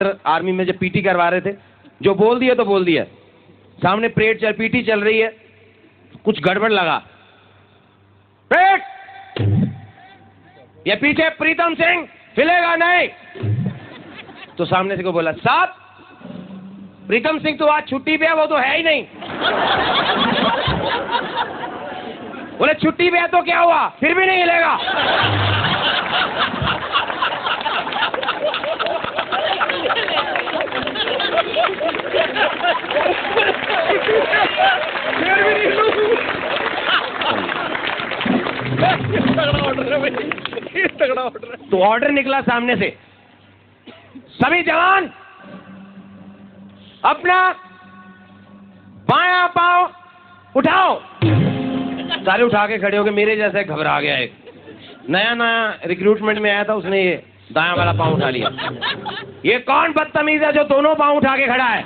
Army में जब PT करवा रहे थे, जो बोल दिया तो बोल दिया। सामने पीटी चल रही है, कुछ गड़बड़ लगा, ये पीछे प्रीतम सिंह हिलेगा नहीं। तो सामने से को बोला, साहब प्रीतम सिंह तो आज छुट्टी पे है, वो तो है ही नहीं। बोले छुट्टी पे है तो क्या हुआ, फिर भी नहीं हिलेगा। तो ऑर्डर निकला सामने से, सभी जवान अपना बायां पांव उठाओ। सारे उठा के खड़े हो गए। मेरे जैसे घबरा गया, एक नया रिक्रूटमेंट में आया था, उसने ये दायां वाला पांव उठा लिया। ये कौन बदतमीज है जो दोनों पांव उठा के खड़ा है?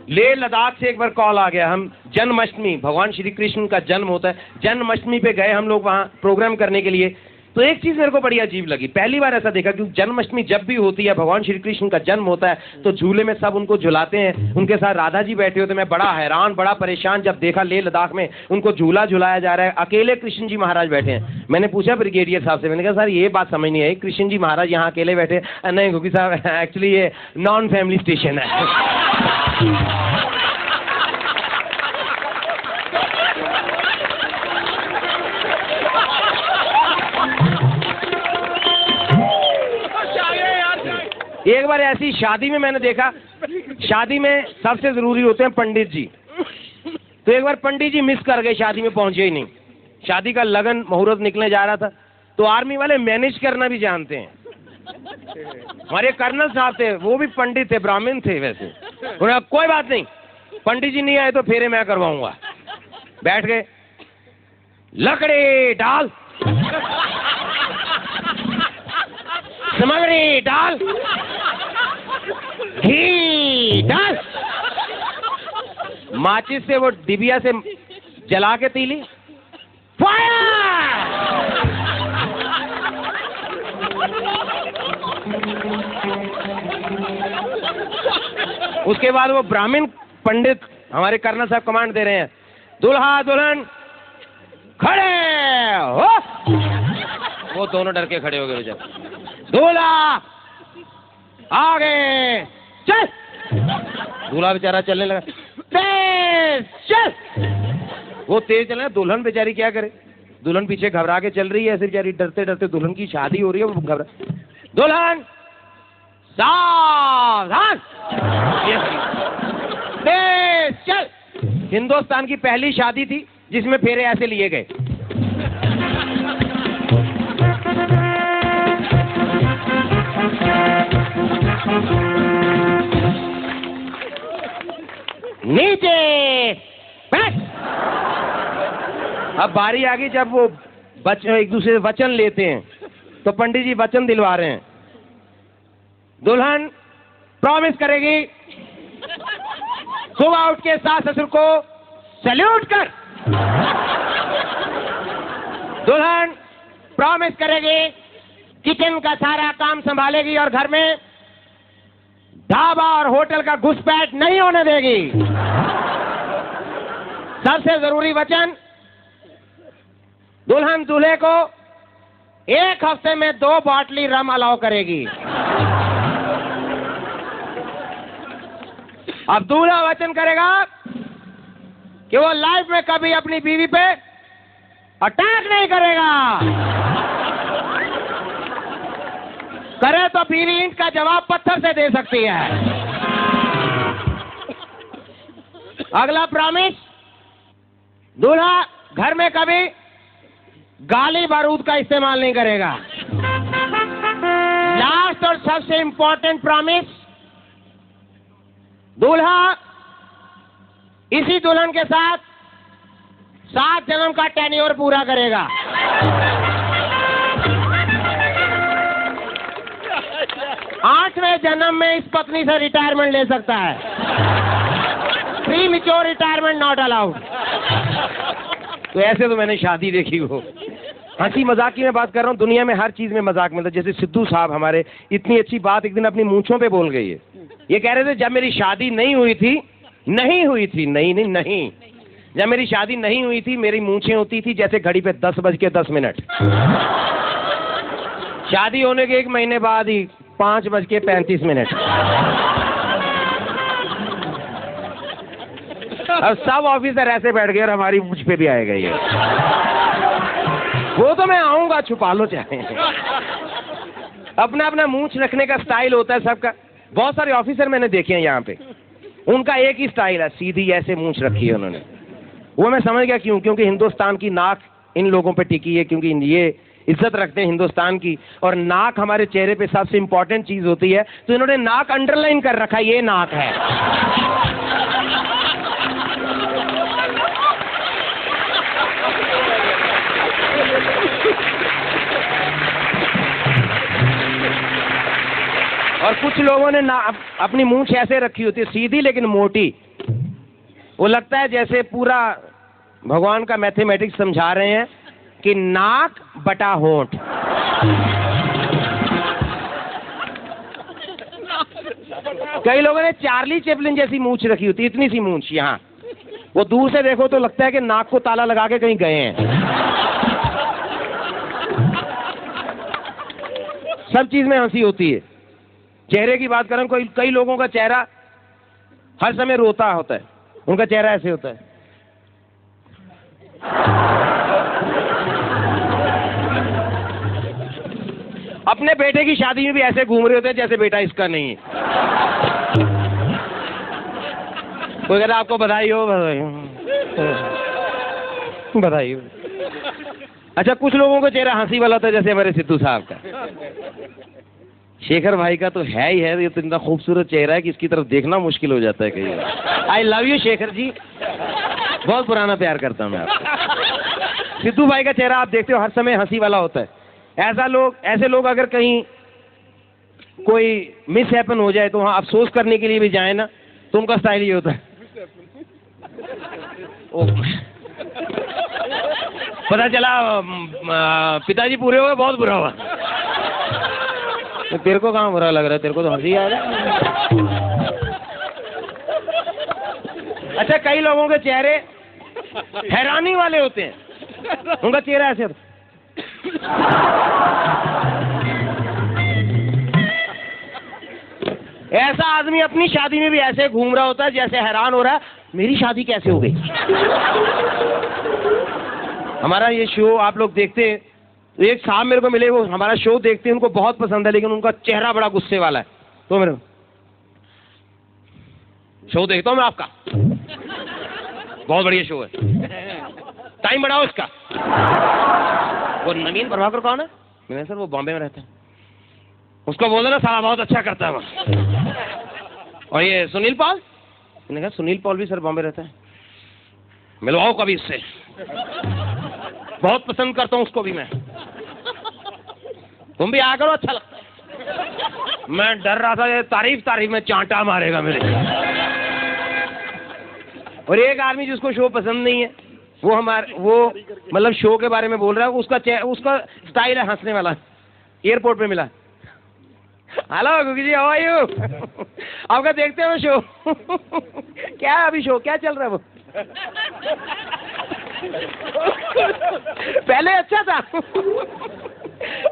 लेह लद्दाख से एक बार कॉल आ गया। हम जन्माष्टमी, भगवान श्री कृष्ण का जन्म होता है, जन्माष्टमी पे गए हम लोग वहाँ प्रोग्राम करने के लिए। तो एक चीज मेरे को बड़ी अजीब लगी, पहली बार ऐसा देखा, क्योंकि जन्माष्टमी जब भी होती है, भगवान श्री कृष्ण का जन्म होता है, तो झूले में सब उनको झुलाते हैं, उनके साथ राधा जी बैठे होते। मैं बड़ा हैरान, बड़ा परेशान जब देखा लेह लद्दाख में उनको झूला झुलाया जा रहा है, अकेले कृष्ण जी महाराज बैठे हैं। मैंने पूछा ब्रिगेडियर साहब से, मैंने कहा सर ये बात समझ नहीं आई, कृष्ण जी महाराज यहाँ अकेले बैठे? नहीं क्योंकि साहब एक्चुअली ये नॉन फैमिली स्टेशन है। एक बार ऐसी शादी में मैंने देखा, शादी में सबसे जरूरी होते हैं पंडित जी। तो एक बार पंडित जी मिस कर गए, शादी में पहुंचे ही नहीं। शादी का लगन मुहूर्त निकलने जा रहा था, तो आर्मी वाले मैनेज करना भी जानते हैं। हमारे कर्नल साहब थे, वो भी पंडित थे, ब्राह्मण थे वैसे। उन्होंने कोई बात नहीं, पंडित जी नहीं आए तो फेरे मैं करवाऊंगा। बैठ गए, लकड़ी डाल, सामग्री डाल, घी डाल, माचिस से वो डिबिया से जला के तीली, फायर। उसके बाद वो ब्राह्मण पंडित हमारे कर्नल साहब कमांड दे रहे हैं, दुल्हा दुल्हन खड़े हो। वो दोनों डर के खड़े हो गए। जब दूल्हा आगे चल, दूल्हा बेचारा चलने लगा, तेज चल। वो तेज चले, दुल्हन बेचारी क्या करे, दुल्हन पीछे घबरा के चल रही है ऐसे बेचारी, डरते डरते। दुल्हन की शादी हो रही है, वो घबरा, दुल्हन सावधान, तेज चल। हिंदुस्तान की पहली शादी थी जिसमें फेरे ऐसे लिए गए। नीचे बैठ। अब बारी आ गई जब वो एक दूसरे से वचन लेते हैं, तो पंडित जी वचन दिलवा रहे हैं। दुल्हन प्रॉमिस करेगी सुबह उठ के सास ससुर को सैल्यूट कर। दुल्हन प्रॉमिस करेगी किचन का सारा काम संभालेगी और घर में ढाबा और होटल का घुसपैठ नहीं होने देगी। सबसे जरूरी वचन, दुल्हन दूल्हे को 1 हफ्ते में 2 बाटली रम अलाउ करेगी। अब दूल्हा वचन करेगा कि वो लाइफ में कभी अपनी बीवी पे अटैक नहीं करेगा। करे तो बीवी ईंट का जवाब पत्थर से दे सकती है। अगला प्रॉमिस, दूल्हा घर में कभी गाली बारूद का इस्तेमाल नहीं करेगा। लास्ट और सबसे इंपॉर्टेंट प्रॉमिस, दूल्हा इसी दुल्हन के साथ 7 जन्म का टेन्योर पूरा करेगा। 8वें जन्म में इस पत्नी से रिटायरमेंट ले सकता है। Premature retirement not allowed. तो ऐसे तो मैंने शादी देखी हो। हंसी मजाक की मैं बात कर रहा हूँ, दुनिया में हर चीज में मजाक मिलता है। जैसे सिद्धू साहब हमारे, इतनी अच्छी बात एक दिन अपनी मूंछों पे बोल गई है। ये कह रहे थे जब मेरी शादी नहीं हुई थी, नहीं, जब मेरी शादी नहीं हुई थी मेरी मूंछें होती थी जैसे घड़ी पे 10:10 शादी होने के 1 महीने बाद ही 5:35। अब सब ऑफिसर ऐसे बैठ गए और हमारी मुझ पे भी आएगा ये। वो तो मैं आऊंगा, छुपा लो चाहे। अपना अपना मूंछ रखने का स्टाइल होता है सबका। बहुत सारे ऑफिसर मैंने देखे हैं यहाँ पे, उनका एक ही स्टाइल है, सीधी ऐसे मूंछ रखी है उन्होंने। वो मैं समझ गया क्यों, क्योंकि हिंदुस्तान की नाक इन लोगों पे टिकी है, क्योंकि ये इज्जत रखते हैं हिंदुस्तान की, और नाक हमारे चेहरे पे सबसे इंपॉर्टेंट चीज होती है, तो इन्होंने नाक अंडरलाइन कर रखा है, ये नाक है। और कुछ लोगों ने अपनी मूंछ ऐसे रखी होती है, सीधी लेकिन मोटी। वो लगता है जैसे पूरा भगवान का मैथमेटिक्स समझा रहे हैं कि नाक बटा होंठ। कई लोगों ने चार्ली चैपलिन जैसी मूंछ रखी होती है, इतनी सी मूंछ यहाँ। वो दूर से देखो तो लगता है कि नाक को ताला लगा के कहीं गए हैं। सब चीज में हंसी होती है। चेहरे की बात करें, कई लोगों का चेहरा हर समय रोता होता है, उनका चेहरा ऐसे होता है। अपने बेटे की शादी में भी ऐसे घूम रहे होते हैं जैसे बेटा इसका नहीं है। कोई कहता आपको बधाई हो, बधाई हो। अच्छा, कुछ लोगों का चेहरा हंसी वाला होता है, जैसे हमारे सिद्धू साहब का। शेखर भाई का तो है ही है, ये तो इतना खूबसूरत चेहरा है कि इसकी तरफ देखना मुश्किल हो जाता है कई बार। I love you Shekhar ji, बहुत पुराना प्यार करता हूं मैं आपको। सिद्धू भाई का चेहरा आप देखते हो हर समय हंसी वाला होता है। ऐसे लोग अगर कहीं कोई मिस हैपन हो जाए तो वहां अफसोस करने के लिए भी जाए ना, तो उनका स्टाइल ये होता है। पता चला पिताजी पूरे हो गए, बहुत बुरा हुआ। तो तेरे को कहाँ बुरा लग रहा है, तेरे को तो हंसी आ रहा है। अच्छा, कई लोगों के चेहरे हैरानी वाले होते हैं, उनका चेहरा ऐसे होता है। ऐसा आदमी अपनी शादी में भी ऐसे घूम रहा होता है जैसे हैरान हो रहा है, मेरी शादी कैसे हो गई। हमारा ये शो आप लोग देखते हैं, तो एक साहब मेरे को मिले, वो हमारा शो देखते हैं, उनको बहुत पसंद है, लेकिन उनका चेहरा बड़ा गुस्से वाला है। तो मेरे शो देखता हूँ मैं आपका, बहुत बढ़िया शो है, टाइम बढ़ाओ इसका। वो नवीन प्रभाकर कौन है? मैंने सर वो बॉम्बे में रहता है, उसको बोलो ना, साला बहुत अच्छा करता है वो। और ये सुनील पॉल, मैंने कहा सुनील पॉल भी सर बॉम्बे रहता है, मिलवाओ कभी इससे, बहुत पसंद करता हूँ उसको भी मैं। तुम भी आ करो, अच्छा लगता है। मैं डर रहा था ये तारीफ में चांटा मारेगा मेरे। और एक आदमी जिसको शो पसंद नहीं है, वो मतलब शो के बारे में बोल रहा है, उसका स्टाइल है हंसने वाला। एयरपोर्ट पे मिला, हेलो गुगी जी, हाउ आर यू? आपका देखते हो शो? क्या है अभी शो, क्या चल रहा है वो? पहले अच्छा था,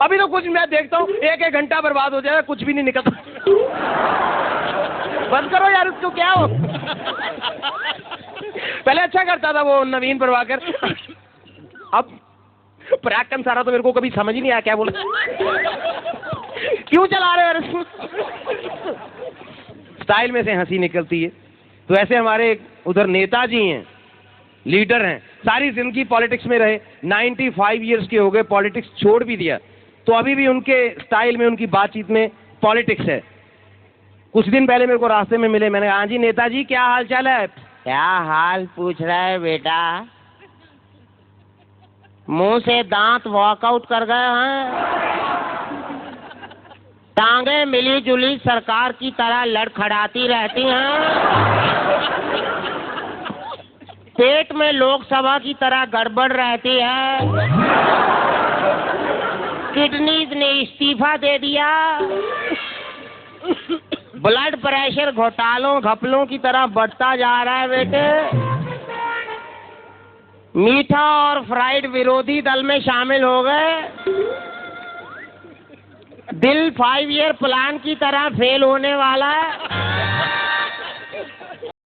अभी तो कुछ मैं देखता हूँ 1-1 घंटा बर्बाद हो जाएगा, कुछ भी नहीं निकलता। बंद करो यार उसको, क्या हो। पहले अच्छा करता था वो नवीन प्रभाकर, अब पराक्रम सारा तो मेरे को कभी समझ ही नहीं आया क्या बोला, क्यों चला रहे हैं। स्टाइल में से हंसी निकलती है। तो ऐसे हमारे उधर नेताजी हैं, लीडर हैं, सारी जिंदगी पॉलिटिक्स में रहे, 95 इयर्स के हो गए, पॉलिटिक्स छोड़ भी दिया, तो अभी भी उनके स्टाइल में, उनकी बातचीत में पॉलिटिक्स है। कुछ दिन पहले मेरे को रास्ते में मिले, मैंने कहा हाँ जी नेताजी, क्या हाल चाल है? क्या हाल पूछ रहा है बेटा, मुंह से दांत वॉकआउट कर गए हैं, टांगे मिली जुली सरकार की तरह लड़खड़ाती रहती हैं, पेट में लोकसभा की तरह गड़बड़ रहती है, किडनीज ने इस्तीफा दे दिया, ब्लड प्रेशर घोटालों घपलों की तरह बढ़ता जा रहा है बेटे। मीठा और फ्राइड विरोधी दल में शामिल हो गए, दिल 5 ईयर प्लान की तरह फेल होने वाला है।